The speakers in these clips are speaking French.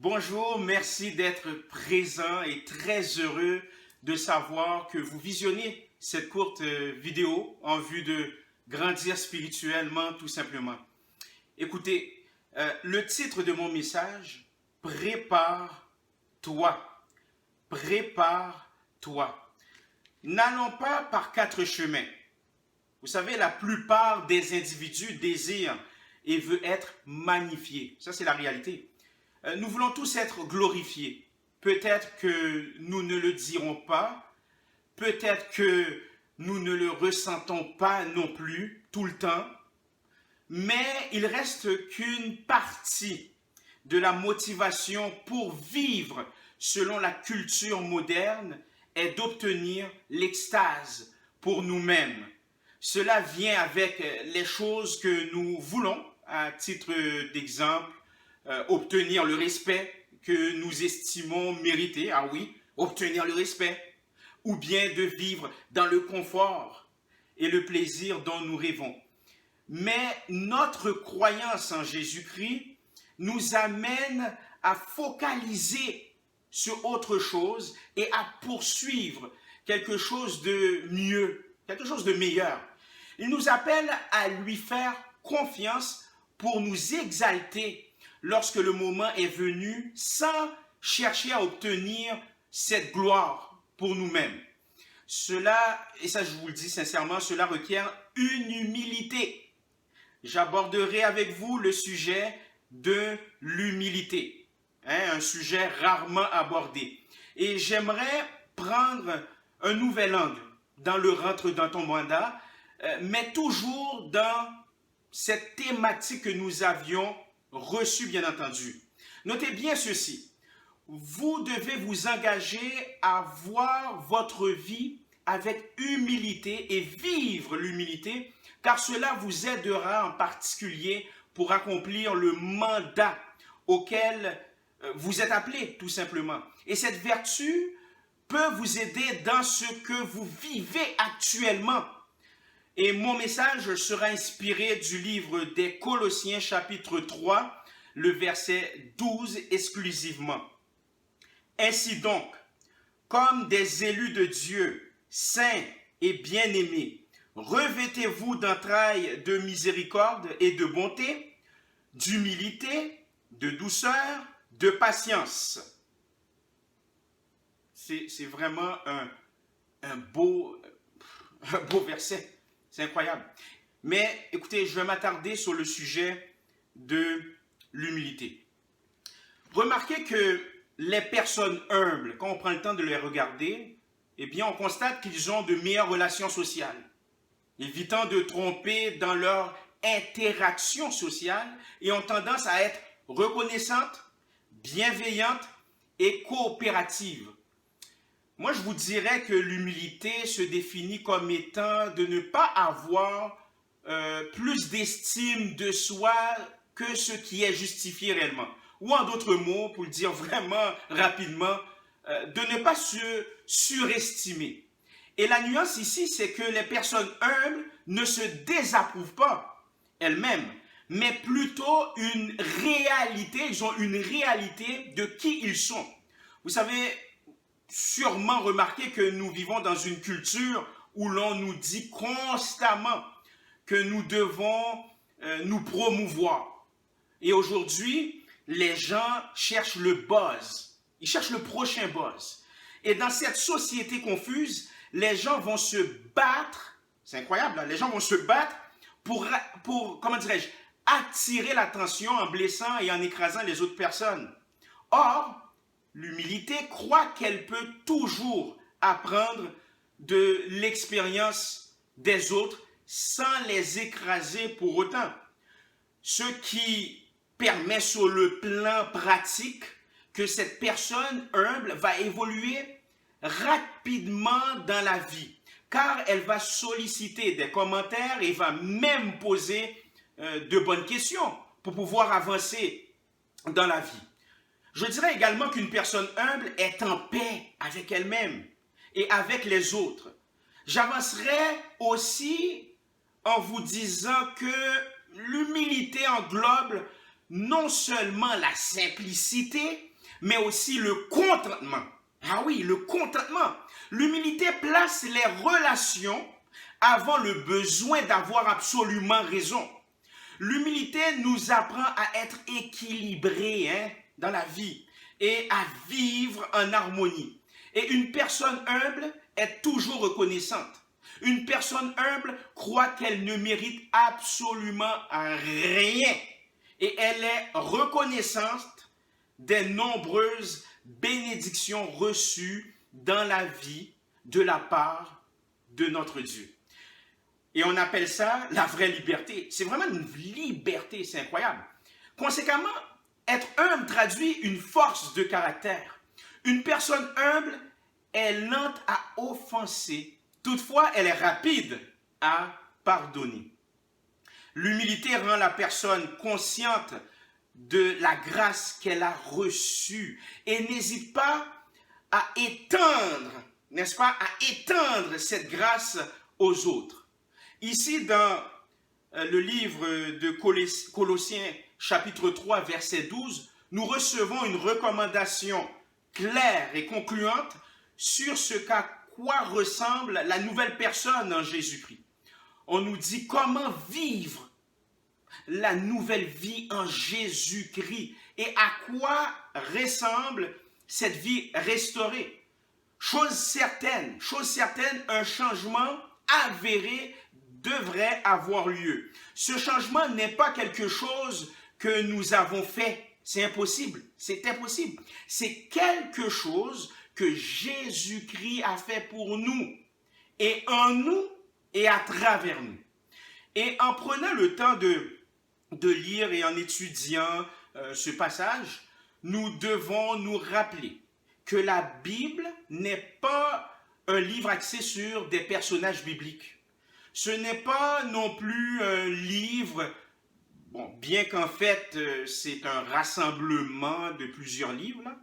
Bonjour, merci d'être présent et très heureux de savoir que vous visionnez cette courte vidéo en vue de grandir spirituellement tout simplement. Écoutez, le titre de mon message, Prépare-toi. Prépare-toi. N'allons pas par quatre chemins. Vous savez, la plupart des individus désirent et veulent être magnifiés. Ça, c'est la réalité. Nous voulons tous être glorifiés. Peut-être que nous ne le dirons pas, peut-être que nous ne le ressentons pas non plus tout le temps, mais il reste qu'une partie de la motivation pour vivre selon la culture moderne est d'obtenir l'extase pour nous-mêmes. Cela vient avec les choses que nous voulons, à titre d'exemple, obtenir le respect que nous estimons mériter, ah oui, obtenir le respect, ou bien de vivre dans le confort et le plaisir dont nous rêvons. Mais notre croyance en Jésus-Christ nous amène à focaliser sur autre chose et à poursuivre quelque chose de mieux, quelque chose de meilleur. Il nous appelle à lui faire confiance pour nous exalter lorsque le moment est venu, sans chercher à obtenir cette gloire pour nous-mêmes. Cela, et ça je vous le dis sincèrement, cela requiert une humilité. J'aborderai avec vous le sujet de l'humilité, un sujet rarement abordé. Et j'aimerais prendre un nouvel angle dans le rentre dans ton mandat, mais toujours dans cette thématique que nous avions reçu, bien entendu. Notez bien ceci. Vous devez vous engager à voir votre vie avec humilité et vivre l'humilité, car cela vous aidera en particulier pour accomplir le mandat auquel vous êtes appelé, tout simplement. Et cette vertu peut vous aider dans ce que vous vivez actuellement. Et mon message sera inspiré du livre des Colossiens chapitre 3, le verset 12 exclusivement. Ainsi donc, comme des élus de Dieu, saints et bien-aimés, revêtez-vous d'entrailles de miséricorde et de bonté, d'humilité, de douceur, de patience. C'est vraiment un beau verset. C'est incroyable. Mais écoutez, je vais m'attarder sur le sujet de l'humilité. Remarquez que les personnes humbles, quand on prend le temps de les regarder, eh bien, on constate qu'ils ont de meilleures relations sociales, évitant de tromper dans leur interaction sociale et ont tendance à être reconnaissantes, bienveillantes et coopératives. Moi, je vous dirais que l'humilité se définit comme étant de ne pas avoir plus d'estime de soi que ce qui est justifié réellement. Ou en d'autres mots, pour le dire vraiment rapidement, de ne pas se surestimer. Et la nuance ici, c'est que les personnes humbles ne se désapprouvent pas elles-mêmes, mais plutôt une réalité, ils ont une réalité de qui ils sont. Vous savez, sûrement remarqué que nous vivons dans une culture où l'on nous dit constamment que nous devons nous promouvoir. Et aujourd'hui, les gens cherchent le buzz. Ils cherchent le prochain buzz. Et dans cette société confuse, les gens vont se battre, c'est incroyable, hein? Les gens vont se battre pour comment dirais-je, attirer l'attention en blessant et en écrasant les autres personnes. Or, l'humilité croit qu'elle peut toujours apprendre de l'expérience des autres sans les écraser pour autant. Ce qui permet sur le plan pratique que cette personne humble va évoluer rapidement dans la vie, car elle va solliciter des commentaires et va même poser de bonnes questions pour pouvoir avancer dans la vie. Je dirais également qu'une personne humble est en paix avec elle-même et avec les autres. J'avancerai aussi en vous disant que l'humilité englobe non seulement la simplicité, mais aussi le contentement. Ah oui, le contentement. L'humilité place les relations avant le besoin d'avoir absolument raison. L'humilité nous apprend à être équilibrés dans la vie et à vivre en harmonie. Et une personne humble est toujours reconnaissante. Une personne humble croit qu'elle ne mérite absolument rien et elle est reconnaissante des nombreuses bénédictions reçues dans la vie de la part de notre Dieu. Et on appelle ça la vraie liberté. C'est vraiment une liberté, c'est incroyable. Conséquemment, être humble traduit une force de caractère. Une personne humble est lente à offenser, toutefois elle est rapide à pardonner. L'humilité rend la personne consciente de la grâce qu'elle a reçue et n'hésite pas à étendre, n'est-ce pas, à étendre cette grâce aux autres. Ici, dans le livre de Colossiens, chapitre 3, verset 12, nous recevons une recommandation claire et concluante sur ce qu'à quoi ressemble la nouvelle personne en Jésus-Christ. On nous dit comment vivre la nouvelle vie en Jésus-Christ et à quoi ressemble cette vie restaurée. Chose certaine, un changement avéré devrait avoir lieu. Ce changement n'est pas quelque chose que nous avons fait. C'est impossible. C'est impossible. C'est quelque chose que Jésus-Christ a fait pour nous et en nous et à travers nous. Et en prenant le temps de lire et en étudiant ce passage, nous devons nous rappeler que la Bible n'est pas un livre axé sur des personnages bibliques. Ce n'est pas non plus un livre, bon, bien qu'en fait c'est un rassemblement de plusieurs livres, là,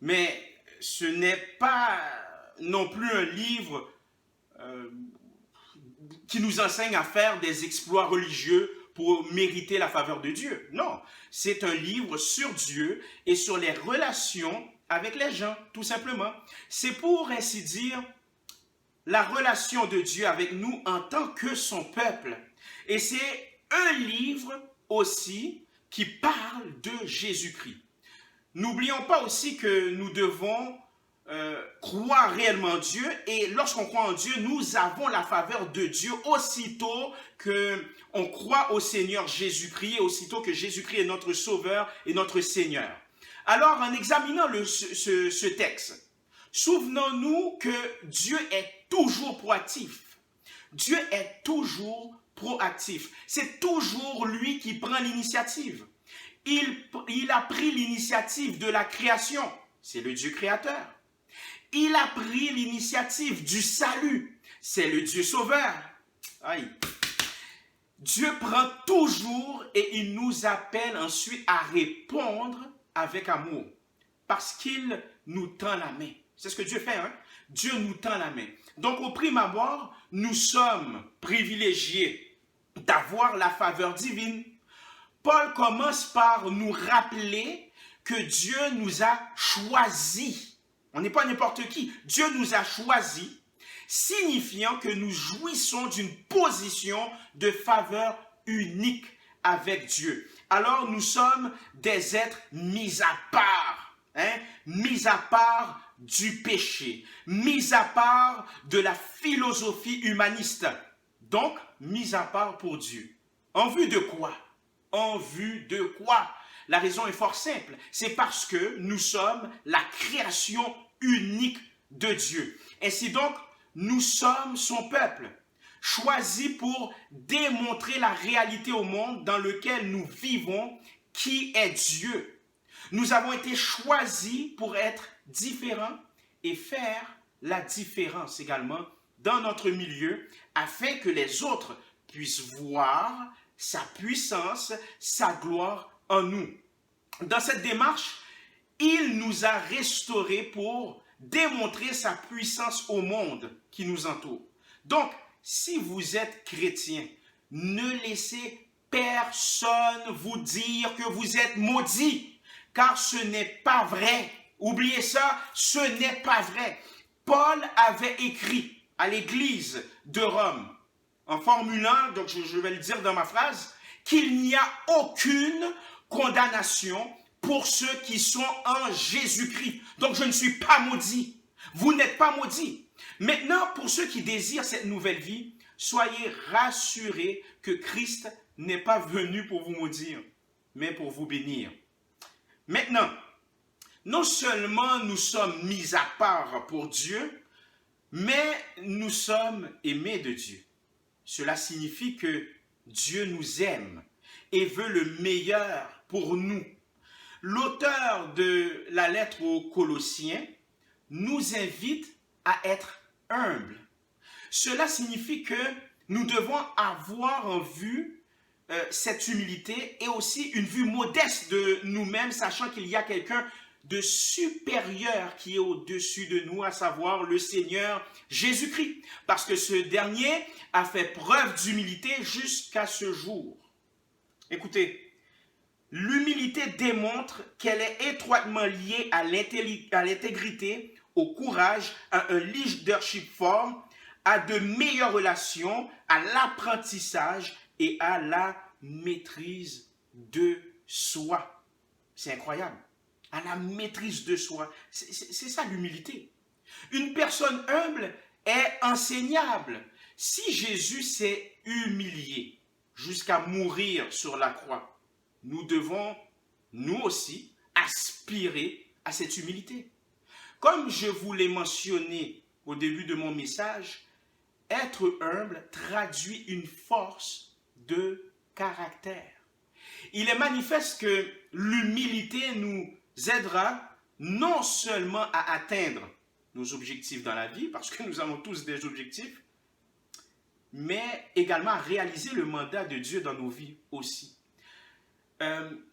mais ce n'est pas non plus un livre qui nous enseigne à faire des exploits religieux pour mériter la faveur de Dieu. Non, c'est un livre sur Dieu et sur les relations avec les gens, tout simplement. C'est pour ainsi dire la relation de Dieu avec nous en tant que son peuple. Et c'est un livre aussi qui parle de Jésus-Christ. N'oublions pas aussi que nous devons croire réellement en Dieu, et lorsqu'on croit en Dieu, nous avons la faveur de Dieu aussitôt qu'on croit au Seigneur Jésus-Christ, et aussitôt que Jésus-Christ est notre Sauveur et notre Seigneur. Alors, en examinant ce texte, souvenons-nous que Dieu est toujours proactif. Dieu est toujours proactif. C'est toujours lui qui prend l'initiative. Il a pris l'initiative de la création. C'est le Dieu créateur. Il a pris l'initiative du salut. C'est le Dieu sauveur. Aïe. Dieu prend toujours et il nous appelle ensuite à répondre avec amour. Parce qu'il nous tend la main. C'est ce que Dieu fait, hein? Dieu nous tend la main. Donc, au prime abord, nous sommes privilégiés d'avoir la faveur divine. Paul commence par nous rappeler que Dieu nous a choisis. On n'est pas n'importe qui. Dieu nous a choisis, signifiant que nous jouissons d'une position de faveur unique avec Dieu. Alors, nous sommes des êtres mis à part, mis à part du péché, mis à part de la philosophie humaniste. Donc, mis à part pour Dieu. En vue de quoi? En vue de quoi? La raison est fort simple. C'est parce que nous sommes la création unique de Dieu. Ainsi donc, nous sommes son peuple, choisi pour démontrer la réalité au monde dans lequel nous vivons, qui est Dieu. Nous avons été choisis pour être différents et faire la différence également dans notre milieu, afin que les autres puissent voir sa puissance, sa gloire en nous. Dans cette démarche, il nous a restaurés pour démontrer sa puissance au monde qui nous entoure. Donc, si vous êtes chrétien, ne laissez personne vous dire que vous êtes maudit, car ce n'est pas vrai. Oubliez ça, ce n'est pas vrai. Paul avait écrit à l'église de Rome, en formulant, donc je vais le dire dans ma phrase, qu'il n'y a aucune condamnation pour ceux qui sont en Jésus-Christ. Donc je ne suis pas maudit. Vous n'êtes pas maudit. Maintenant, pour ceux qui désirent cette nouvelle vie, soyez rassurés que Christ n'est pas venu pour vous maudire, mais pour vous bénir. Maintenant, non seulement nous sommes mis à part pour Dieu, mais nous sommes aimés de Dieu. Cela signifie que Dieu nous aime et veut le meilleur pour nous. L'auteur de la lettre aux Colossiens nous invite à être humbles. Cela signifie que nous devons avoir en vue cette humilité et aussi une vue modeste de nous-mêmes, sachant qu'il y a quelqu'un de supérieur qui est au-dessus de nous, à savoir le Seigneur Jésus-Christ. Parce que ce dernier a fait preuve d'humilité jusqu'à ce jour. Écoutez, l'humilité démontre qu'elle est étroitement liée à l'intégrité, au courage, à un leadership fort, à de meilleures relations, à l'apprentissage et à la maîtrise de soi. C'est incroyable. À la maîtrise de soi. C'est ça l'humilité. Une personne humble est enseignable. Si Jésus s'est humilié jusqu'à mourir sur la croix, nous devons, nous aussi, aspirer à cette humilité. Comme je vous l'ai mentionné au début de mon message, être humble traduit une force de caractère. Il est manifeste que l'humilité nous aidera non seulement à atteindre nos objectifs dans la vie, parce que nous avons tous des objectifs, mais également à réaliser le mandat de Dieu dans nos vies aussi.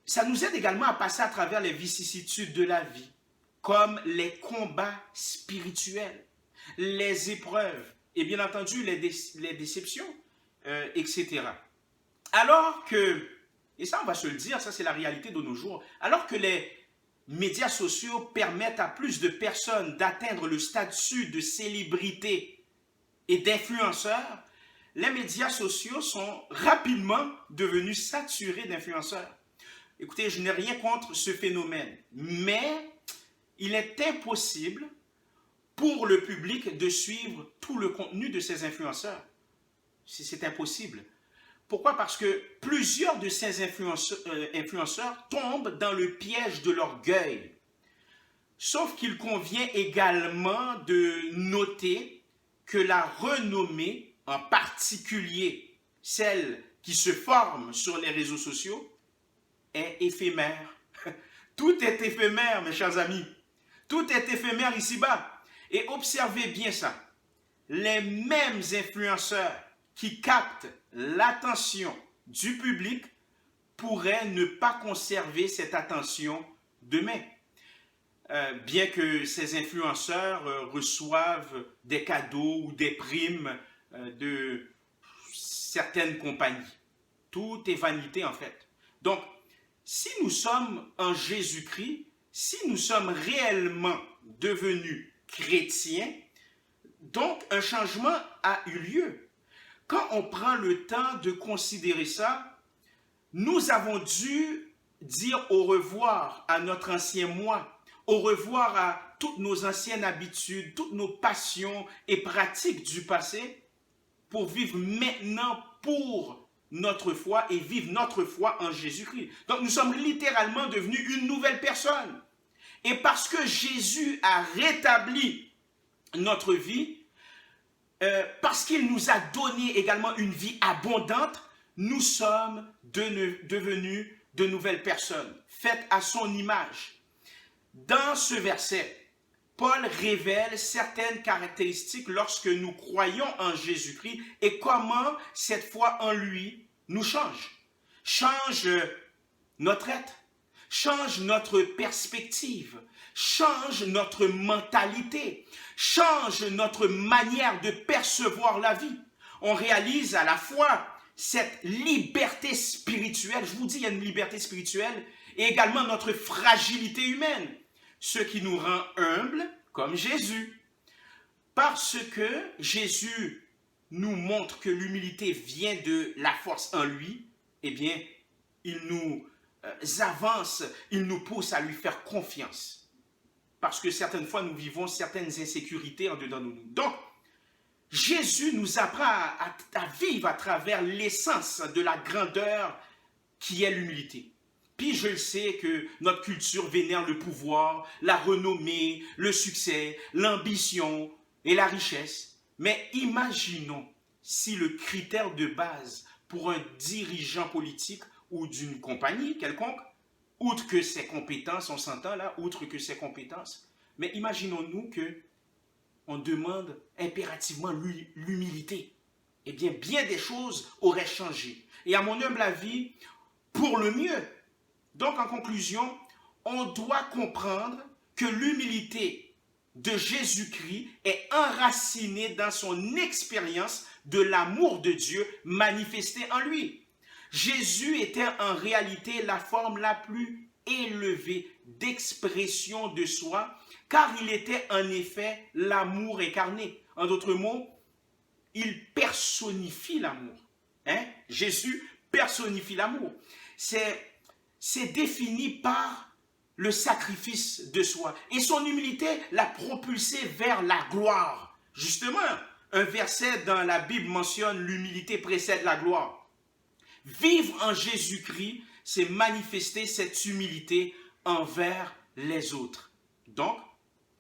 Ça nous aide également à passer à travers les vicissitudes de la vie, comme les combats spirituels, les épreuves, et bien entendu les déceptions, etc. Alors que, et ça on va se le dire, ça c'est la réalité de nos jours, alors que les médias sociaux permettent à plus de personnes d'atteindre le statut de célébrité et d'influenceurs, les médias sociaux sont rapidement devenus saturés d'influenceurs. Écoutez, je n'ai rien contre ce phénomène, mais il est impossible pour le public de suivre tout le contenu de ces influenceurs. C'est impossible. Pourquoi? Parce que plusieurs de ces influenceurs tombent dans le piège de l'orgueil. Sauf qu'il convient également de noter que la renommée, en particulier celle qui se forme sur les réseaux sociaux, est éphémère. Tout est éphémère, mes chers amis. Tout est éphémère ici-bas. Et observez bien ça. Les mêmes influenceurs qui captent l'attention du public pourraient ne pas conserver cette attention demain. Bien que ces influenceurs reçoivent des cadeaux ou des primes de certaines compagnies. Tout est vanité en fait. Donc, si nous sommes en Jésus-Christ, si nous sommes réellement devenus chrétiens, donc un changement a eu lieu. Quand on prend le temps de considérer ça, nous avons dû dire au revoir à notre ancien moi, au revoir à toutes nos anciennes habitudes, toutes nos passions et pratiques du passé pour vivre maintenant pour notre foi et vivre notre foi en Jésus-Christ. Donc nous sommes littéralement devenus une nouvelle personne. Et parce que Jésus a rétabli notre vie, parce qu'il nous a donné également une vie abondante, nous sommes devenus de nouvelles personnes, faites à son image. Dans ce verset, Paul révèle certaines caractéristiques lorsque nous croyons en Jésus-Christ et comment cette foi en lui nous change. Change notre être, change notre perspective, change notre mentalité, change notre manière de percevoir la vie. On réalise à la fois cette liberté spirituelle, je vous dis, il y a une liberté spirituelle, et également notre fragilité humaine, ce qui nous rend humbles comme Jésus. Parce que Jésus nous montre que l'humilité vient de la force en lui, eh bien, il nous avance, il nous pousse à lui faire confiance. Parce que certaines fois, nous vivons certaines insécurités en dedans de nous. Donc, Jésus nous apprend à vivre à travers l'essence de la grandeur qui est l'humilité. Puis je le sais que notre culture vénère le pouvoir, la renommée, le succès, l'ambition et la richesse. Mais imaginons si le critère de base pour un dirigeant politique ou d'une compagnie quelconque, outre que ses compétences, on s'entend là, outre que ses compétences, mais imaginons-nous que on demande impérativement l'humilité. Eh bien, bien des choses auraient changé. Et à mon humble avis, pour le mieux. Donc, en conclusion, on doit comprendre que l'humilité de Jésus-Christ est enracinée dans son expérience de l'amour de Dieu manifesté en lui. Jésus était en réalité la forme la plus élevée d'expression de soi, car il était en effet l'amour incarné. En d'autres mots, il personnifie l'amour. Jésus personnifie l'amour. C'est défini par le sacrifice de soi. Et son humilité l'a propulsé vers la gloire. Justement, un verset dans la Bible mentionne l'humilité précède la gloire. Vivre en Jésus-Christ, c'est manifester cette humilité envers les autres. Donc,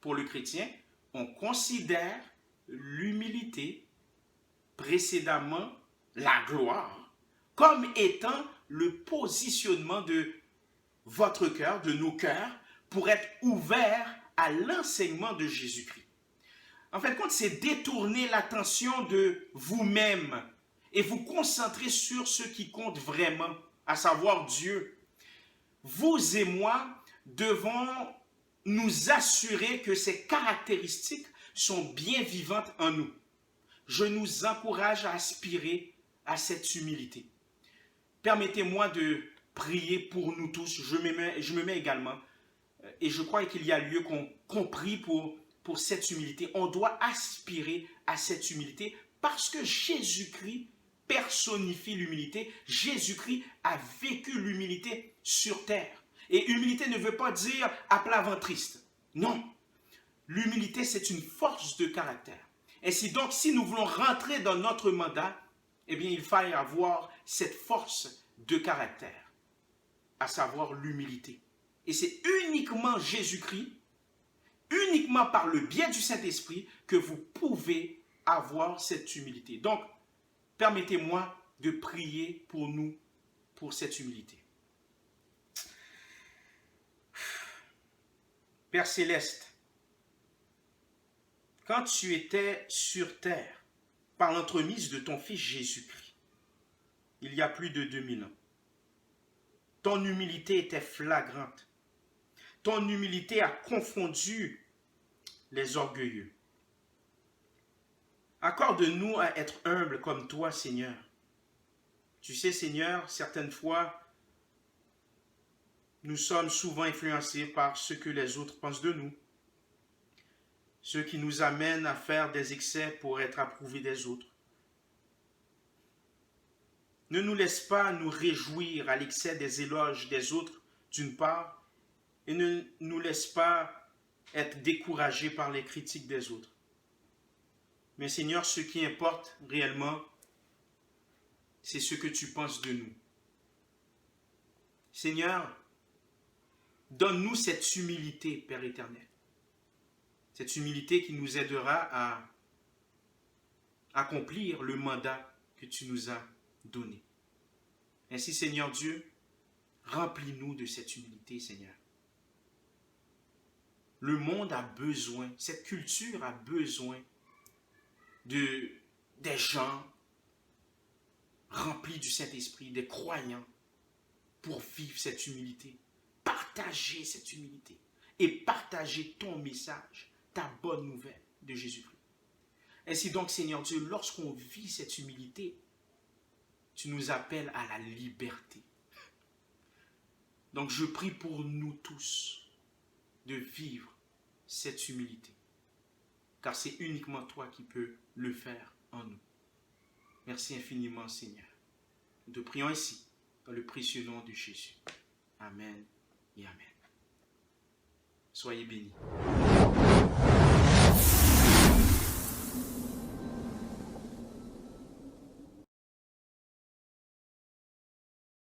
pour le chrétien, on considère l'humilité précédemment la gloire comme étant le positionnement de votre cœur, de nos cœurs, pour être ouverts à l'enseignement de Jésus-Christ. En fait, c'est détourner l'attention de vous-même et vous concentrer sur ce qui compte vraiment, à savoir Dieu. Vous et moi devons nous assurer que ces caractéristiques sont bien vivantes en nous. Je nous encourage à aspirer à cette humilité. Permettez-moi de prier pour nous tous. Je me mets également, et je crois qu'il y a lieu qu'on prie pour cette humilité. On doit aspirer à cette humilité parce que Jésus-Christ personnifie l'humilité. Jésus-Christ a vécu l'humilité sur terre. Et humilité ne veut pas dire à plat ventriste. Non. L'humilité, c'est une force de caractère. Ainsi donc, si nous voulons rentrer dans notre mandat, eh bien, il faille avoir cette force de caractère, à savoir l'humilité. Et c'est uniquement Jésus-Christ, uniquement par le biais du Saint-Esprit, que vous pouvez avoir cette humilité. Donc, permettez-moi de prier pour nous, pour cette humilité. Père Céleste, quand tu étais sur terre, par l'entremise de ton Fils Jésus-Christ, il y a plus de 2000 ans, ton humilité était flagrante. Ton humilité a confondu les orgueilleux. Accorde-nous à être humbles comme toi, Seigneur. Tu sais, Seigneur, certaines fois, nous sommes souvent influencés par ce que les autres pensent de nous, ce qui nous amène à faire des excès pour être approuvés des autres. Ne nous laisse pas nous réjouir à l'excès des éloges des autres, d'une part, et ne nous laisse pas être découragés par les critiques des autres. Mais Seigneur, ce qui importe réellement, c'est ce que tu penses de nous. Seigneur, donne-nous cette humilité, Père éternel. Cette humilité qui nous aidera à accomplir le mandat que tu nous as donné. Ainsi, Seigneur Dieu, remplis-nous de cette humilité, Seigneur. Le monde a besoin, cette culture a besoin des gens remplis du Saint-Esprit, des croyants, pour vivre cette humilité, partager cette humilité et partager ton message, ta bonne nouvelle de Jésus-Christ. Ainsi donc, Seigneur Dieu, lorsqu'on vit cette humilité, tu nous appelles à la liberté. Donc je prie pour nous tous de vivre cette humilité. Car c'est uniquement toi qui peux le faire en nous. Merci infiniment, Seigneur. Nous te prions ici, dans le précieux nom de Jésus. Amen et Amen. Soyez bénis.